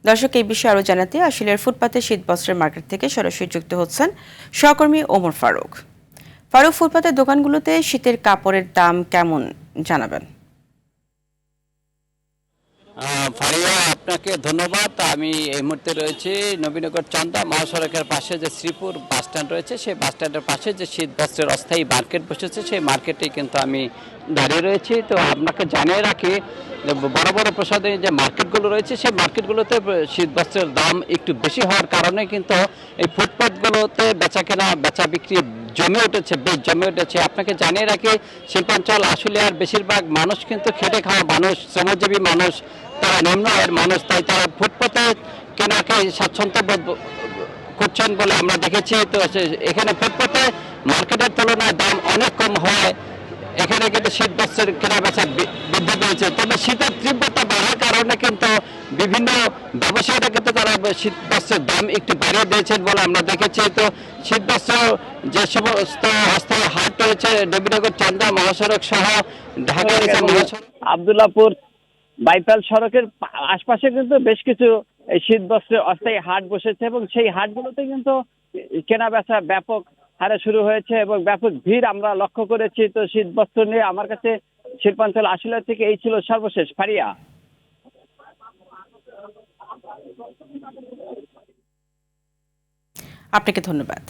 দর্শক, এই বিষয়ে আরও জানাতে আশুলিয়ার ফুটপাতে শীতবস্ত্রের মার্কেট থেকে সরাসরি যুক্ত হচ্ছেন সহকর্মী ওমর ফারুক। ফারুক, ফুটপাতের দোকানগুলোতে শীতের কাপড়ের দাম কেমন জানাবেন? ফারিয়া, আপনাকে ধন্যবাদ। আমি এই মুহূর্তে রয়েছি নবীনগর চান্দা মহাসড়কের পাশে যে শ্রীপুর বাস স্ট্যান্ড রয়েছে, সেই বাস স্ট্যান্ডের পাশে যে শীত বস্ত্রের অস্থায়ী মার্কেট বসেছে, সেই মার্কেটেই কিন্তু আমি দাঁড়িয়ে রয়েছি। তো আপনাকে জানিয়ে রাখি, বড় বড় প্রসাদে যে মার্কেটগুলো রয়েছে, সেই মার্কেটগুলোতে শীত বস্ত্রের দাম একটু বেশি হওয়ার কারণে কিন্তু এই ফুটপাথগুলোতে বেচা কেনা বেচা বিক্রি জমে উঠেছে, বেশ জমে উঠেছে। আপনাকে জানিয়ে রাখি, শিল্পাঞ্চল আশুলিয়ার বেশিরভাগ মানুষ কিন্তু খেটে খাওয়া মানুষ, শ্রমজীবী মানুষ, তারা নিম্ন আয়ের মানুষ, তাই তারা ফুটপাতে কেনাকে স্বাচ্ছন্দ্য বোধ করছেন বলে আমরা দেখেছি। তো এখানে ফুটপাতে মার্কেটের তুলনায় দাম অনেক কম হয়। এখানে কিন্তু শীত বস্ত্রের কেনা বেচা বৃদ্ধি পেয়েছে। তবে শীতের তীব্রতা বাড়ার কারণে কিন্তু বিভিন্ন ব্যবসায়ীরা কিন্তু তারা শীত বস্ত্রের দাম একটু বাড়িয়ে দিয়েছেন বলে আমরা দেখেছি। তো শীত বস্ত্র যে সমস্ত অস্থায়ী হাট রয়েছে নবীনগর চান্দা মহাসড়ক সহ ঢাকার আবদুল্লাপুর বাইপাল সড়কের আশপাশে কিন্তু বেশ কিছু এই শীত বস্ত্রের অস্থায়ী হাট বসেছে এবং সেই হাটগুলোতে কিন্তু কেনা বেচা ব্যাপক হারে শুরু হয়েছে এবং ব্যাপক ভিড় আমরা লক্ষ্য করেছি। তো শীত বস্ত্র নিয়ে আমার কাছে শিল্পাঞ্চল আশুলিয়া থেকে এই ছিল সর্বশেষ। ফারিয়া, আপনাকে ধন্যবাদ।